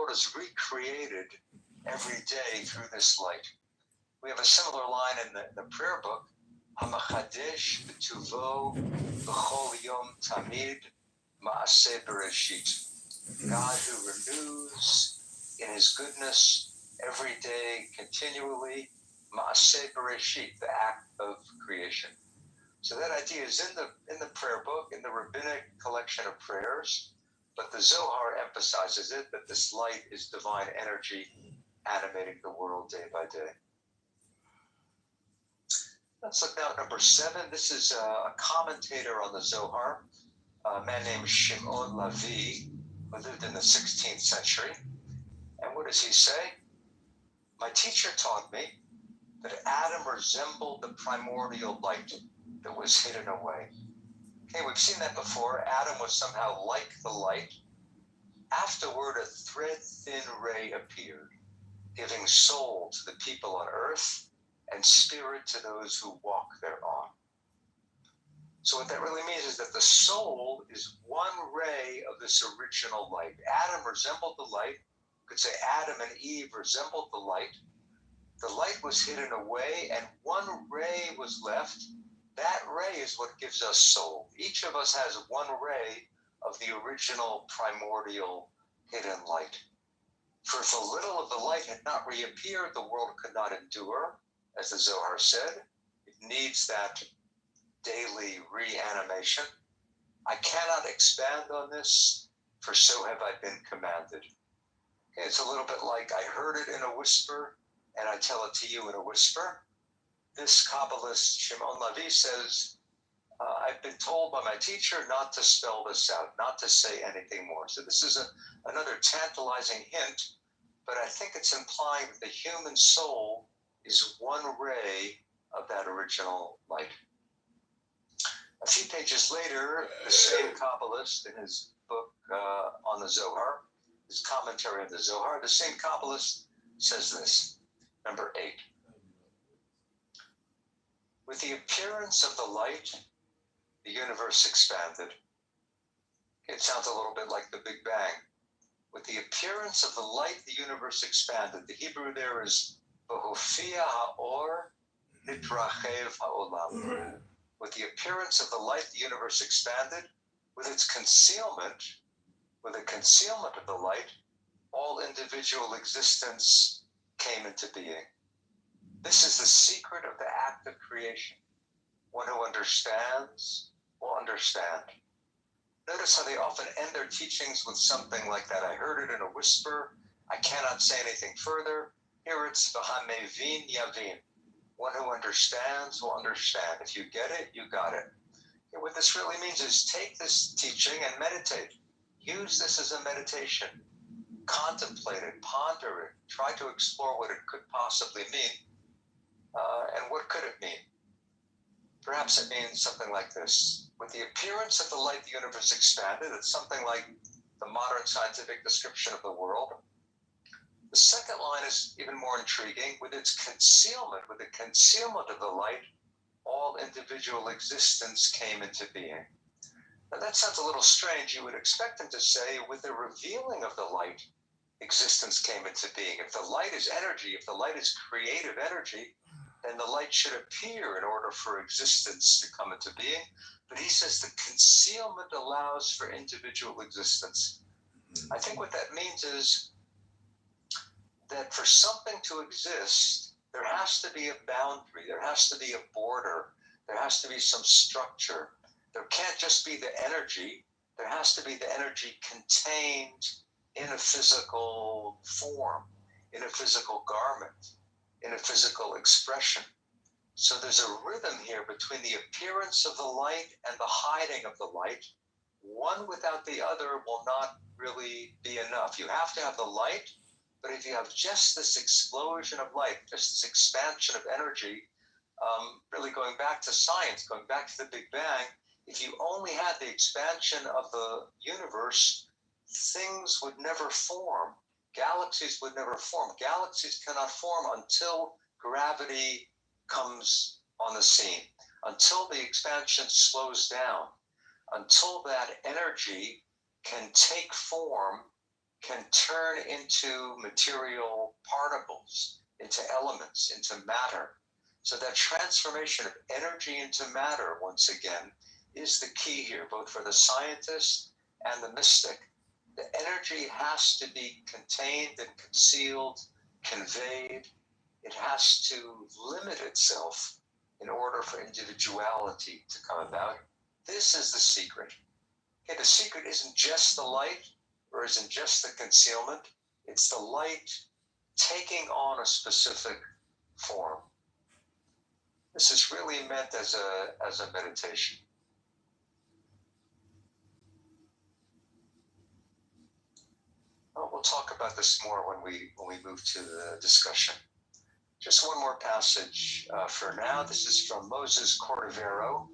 world is recreated every day through this light. We have a similar line in the prayer book, Hamachadesh B'tuvo B'chol Yom Tamid Ma'aseh Bereshit. God who renews in his goodness every day, continually, Ma'aseh Bereshit, the act of creation. So that idea is in the prayer book, in the rabbinic collection of prayers, but the Zohar emphasizes it, that this light is divine energy animating the world day by day. Let's look now at number 7. This is a commentator on the Zohar, a man named Shimon Levi, who lived in the 16th century. And what does he say? My teacher taught me that Adam resembled the primordial light that was hidden away. Okay, we've seen that before. Adam was somehow like the light. Afterward, a thread-thin ray appeared, giving soul to the people on earth and spirit to those who walk thereon. So what that really means is that the soul is one ray of this original light. Adam resembled the light. You could say Adam and Eve resembled the light. The light was hidden away and one ray was left. That ray is what gives us soul. Each of us has one ray of the original primordial hidden light. For if a little of the light had not reappeared, the world could not endure, as the Zohar said. It needs that daily reanimation. I cannot expand on this, for so have I been commanded. Okay, it's a little bit like I heard it in a whisper, and I tell it to you in a whisper. This Kabbalist, Shimon Levi, says, I've been told by my teacher not to spell this out, not to say anything more. So this is another tantalizing hint, but I think it's implying that the human soul is one ray of that original light. A few pages later, the same Kabbalist, in his book on the Zohar, his commentary on the Zohar, the same Kabbalist says this, number 8. With the appearance of the light, the universe expanded. It sounds a little bit like the Big Bang. With the appearance of the light, the universe expanded. The Hebrew there is V'hofia ha'or nitrachev ha'olam. With the appearance of the light, the universe expanded. With its concealment, with the concealment of the light, all individual existence came into being. This is the secret of the act of creation. One who understands will understand. Notice how they often end their teachings with something like that. I heard it in a whisper. I cannot say anything further. Here it's v'hamevin yavin. One who understands will understand. If you get it, you got it. And what this really means is take this teaching and meditate. Use this as a meditation. Contemplate it, ponder it, try to explore what it could possibly mean. And what could it mean? Perhaps it means something like this. With the appearance of the light, the universe expanded. It's something like the modern scientific description of the world. The second line is even more intriguing. With its concealment, with the concealment of the light, all individual existence came into being. Now that sounds a little strange. You would expect him to say, with the revealing of the light, existence came into being. If the light is energy, if the light is creative energy, then the light should appear in order for existence to come into being. But he says the concealment allows for individual existence. I think what that means is that for something to exist, there has to be a boundary, there has to be a border, there has to be some structure. There can't just be the energy, there has to be the energy contained in a physical form, in a physical garment, in a physical expression. So there's a rhythm here between the appearance of the light and the hiding of the light. One without the other will not really be enough. You have to have the light, but if you have just this explosion of light, just this expansion of energy, really going back to science, going back to the Big Bang, if you only had the expansion of the universe, things would never form. Galaxies would never form. Galaxies cannot form until gravity comes on the scene, until the expansion slows down, until that energy can take form can turn into material particles, into elements, into matter. So that transformation of energy into matter, once again, is the key here, both for the scientist and the mystic. The energy has to be contained and concealed, conveyed. It has to limit itself in order for individuality to come about. This is the secret. Okay, the secret isn't just the light or isn't just the concealment. It's the light taking on a specific form. This is really meant as a meditation. Well, we'll talk about this more when we move to the discussion. Just one more passage for now. This is from Moses Cordovero,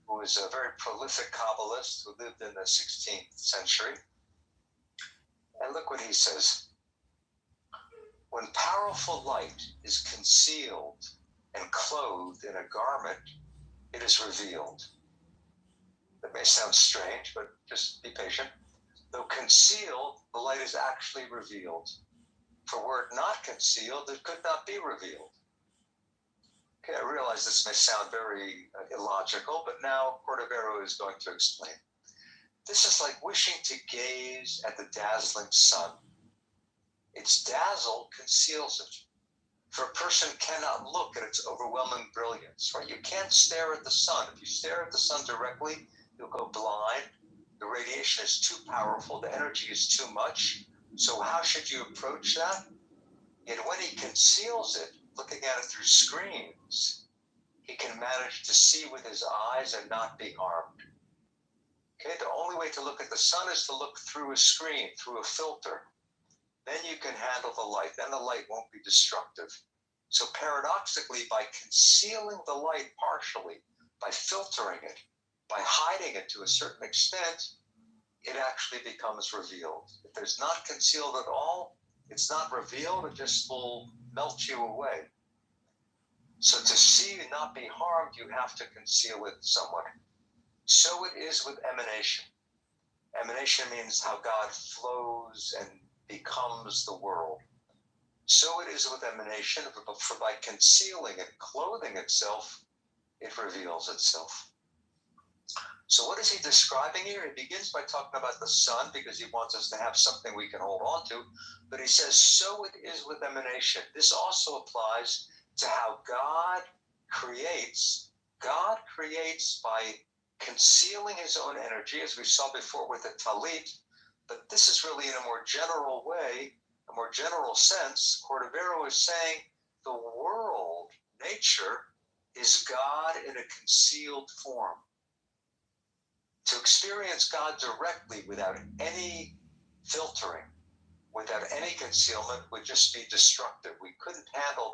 who was a very prolific Kabbalist who lived in the 16th century. And look what he says. When powerful light is concealed and clothed in a garment, it is revealed. That may sound strange, but just be patient. Though concealed, the light is actually revealed. For were it not concealed, it could not be revealed. Okay, I realize this may sound very illogical, but now Cordovero is going to explain. This is like wishing to gaze at the dazzling sun. Its dazzle conceals it. For a person cannot look at its overwhelming brilliance, right? You can't stare at the sun. If you stare at the sun directly, you'll go blind. The radiation is too powerful. The energy is too much. So how should you approach that? Yet when he conceals it, looking at it through screens, he can manage to see with his eyes and not be harmed. Okay, the only way to look at the sun is to look through a screen, through a filter. Then you can handle the light. Then the light won't be destructive. So paradoxically, by concealing the light partially, by filtering it, by hiding it to a certain extent, it actually becomes revealed. If there's not concealed at all, it's not revealed, it just will melt you away. So to see and not be harmed, you have to conceal it somewhat. So it is with emanation. Emanation means how God flows and becomes the world. So it is with emanation, for by concealing and clothing itself, it reveals itself. So what is he describing here? He begins by talking about the sun because he wants us to have something we can hold on to. But he says, so it is with emanation. This also applies to how God creates. God creates by concealing his own energy, as we saw before with the talit. But this is really in a more general way, a more general sense. Cordovero is saying the world, nature, is God in a concealed form. To experience God directly without any filtering, without any concealment, would just be destructive. We couldn't handle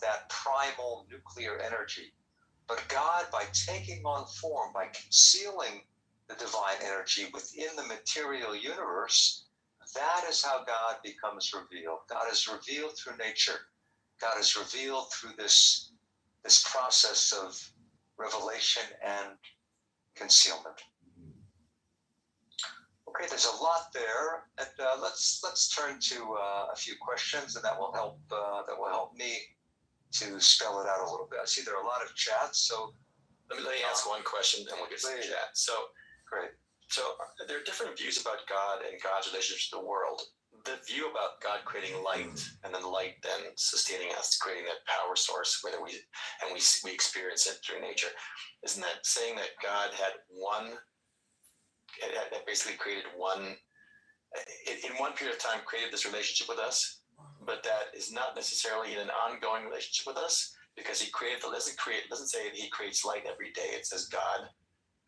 that primal nuclear energy. But God, by taking on form, by concealing the divine energy within the material universe, that is how God becomes revealed. God is revealed through nature. God is revealed through this process of revelation and concealment. Okay, there's a lot there, and let's turn to a few questions, and that will help me to spell it out a little bit. I see there are a lot of chats, so let me ask one question, and we'll get to the chat. So great. So there are different views about God and God's relationship to the world. The view about God creating light, and then light then sustaining us, creating that power source, whether we experience it through nature. Isn't that saying that God had basically created in one period of time, created this relationship with us, but that is not necessarily in an ongoing relationship with us, because he created doesn't say that he creates light every day. It says God,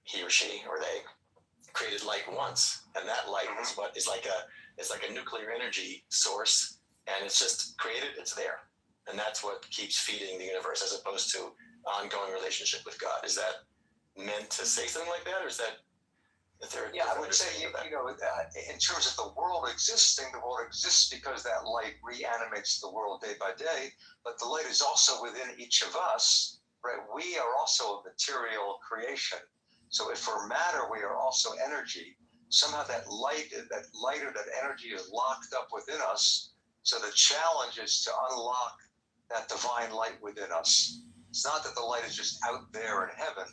he or she or they, created light once, and that light is what is like a nuclear energy source, and it's just created, it's there, and that's what keeps feeding the universe, as opposed to ongoing relationship with God. Is that meant to say something like that, or is there I would say, in terms of the world existing, the world exists because that light reanimates the world day by day, but the light is also within each of us, right? We are also a material creation. So if we're matter, we are also energy. somehow that light or that energy is locked up within us. So the challenge is to unlock that divine light within us. It's not that the light is just out there in heaven.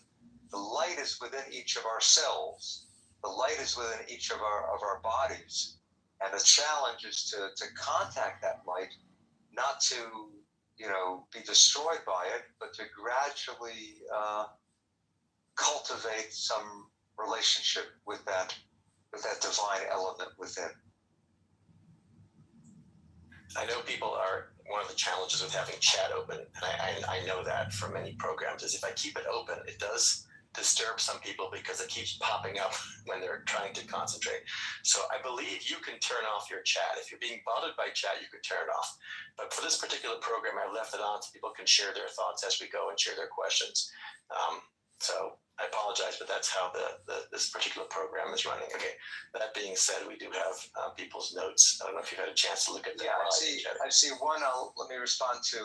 The light is within each of our cells. The light is within each of our bodies. And the challenge is to contact that light, not to, be destroyed by it, but to gradually cultivate some relationship with that divine element within. I know people are, one of the challenges with having chat open, and I know that from many programs, is if I keep it open, it does disturb some people because it keeps popping up when they're trying to concentrate. So I believe you can turn off your chat. If you're being bothered by chat, you can turn it off. But for this particular program, I left it on so people can share their thoughts as we go and share their questions. So I apologize, but that's how this particular program is running. Okay. That being said, we do have people's notes. I don't know if you've had a chance to look at them. Yeah, I see one. Let me respond to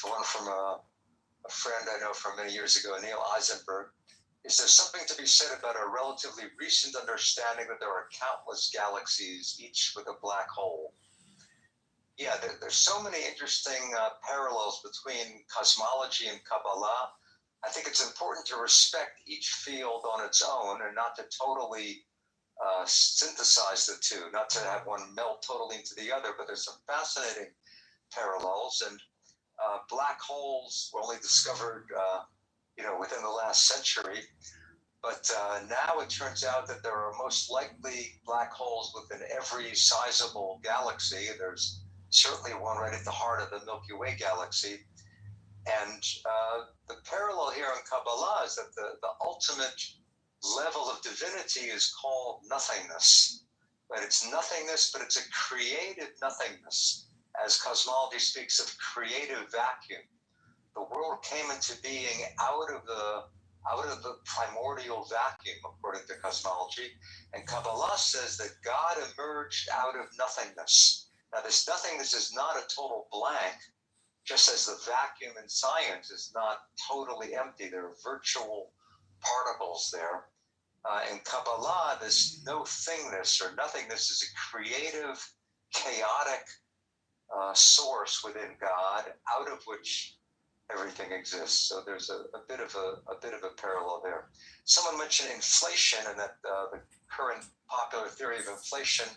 one from a friend I know from many years ago, Neil Eisenberg. Is there something to be said about a relatively recent understanding that there are countless galaxies, each with a black hole? Yeah, there's so many interesting parallels between cosmology and Kabbalah. I think it's important to respect each field on its own and not to totally synthesize the two, not to have one melt totally into the other, but there's some fascinating parallels. And black holes were only discovered, within the last century. But now it turns out that there are most likely black holes within every sizable galaxy. There's certainly one right at the heart of the Milky Way galaxy. And the parallel here in Kabbalah is that the ultimate level of divinity is called nothingness. Right? It's nothingness, but it's a creative nothingness. As cosmology speaks of creative vacuum, the world came into being out of the primordial vacuum, according to cosmology. And Kabbalah says that God emerged out of nothingness. Now, this nothingness is not a total blank, just as the vacuum in science is not totally empty. There are virtual particles there. In Kabbalah, this no-thingness or nothingness is a creative, chaotic source within God, out of which everything exists. So there's a bit of a parallel there. Someone mentioned inflation, and that the current popular theory of inflation,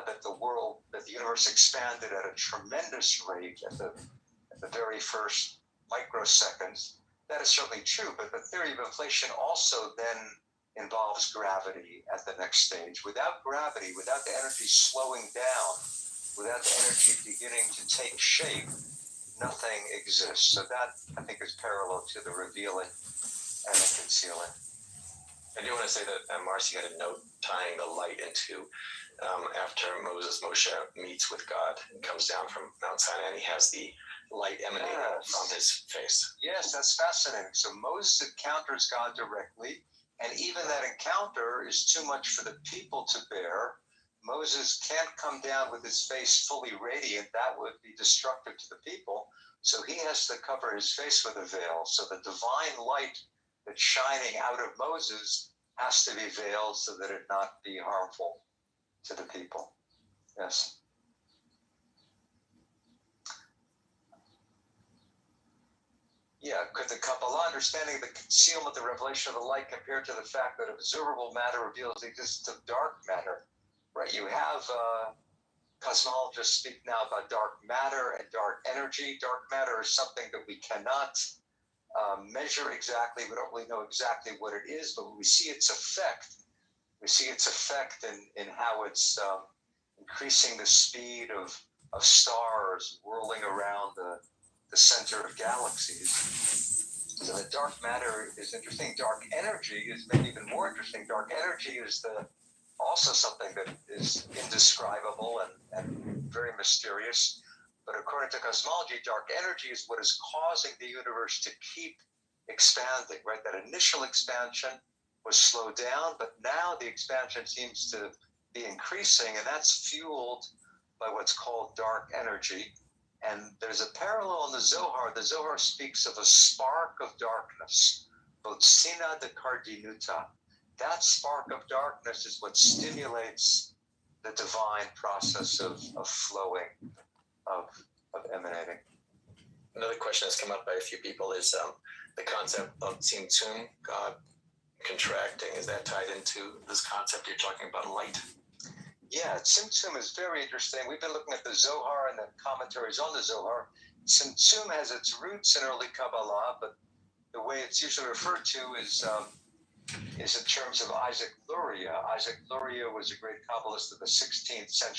that the universe expanded at a tremendous rate at the very first microseconds. That is certainly true, but the theory of inflation also then involves gravity at the next stage. Without gravity, without the energy slowing down, without the energy beginning to take shape, nothing exists. So that, I think, is parallel to the revealing and the concealing. I do want to say that Marcy had a note tying the light into after Moshe meets with God and comes down from Mount Sinai, and he has the light emanating from his face. Yes, that's fascinating. So Moses encounters God directly, and even that encounter is too much for the people to bear. Moses can't come down with his face fully radiant. That would be destructive to the people. So he has to cover his face with a veil. So the divine light that's shining out of Moses has to be veiled so that it not be harmful to the people. Yes. Yeah, could the Kabbalah understanding the concealment, the revelation of the light compared to the fact that observable matter reveals the existence of dark matter? Right, you have cosmologists speak now about dark matter and dark energy. Dark matter is something that we cannot measure exactly. We don't really know exactly what it is, but we see its effect. We see its effect in how it's increasing the speed of stars whirling around the center of galaxies. So the dark matter is interesting. Dark energy is maybe even more interesting. Dark energy is also something that is indescribable and very mysterious. But according to cosmology, dark energy is what is causing the universe to keep expanding, right? That initial expansion was slowed down, but now the expansion seems to be increasing, and that's fueled by what's called dark energy. And there's a parallel in the Zohar. The Zohar speaks of a spark of darkness, both Sina de Kardinuta. that spark of darkness is what stimulates the divine process of flowing, of emanating. Another question that's come up by a few people is the concept of Tzimtzum, God contracting. Is that tied into this concept you're talking about, light? Yeah, Tzimtzum is very interesting. We've been looking at the Zohar and the commentaries on the Zohar. Tzimtzum has its roots in early Kabbalah, but the way it's usually referred to is in terms of Isaac Luria. Isaac Luria was a great Kabbalist of the 16th century.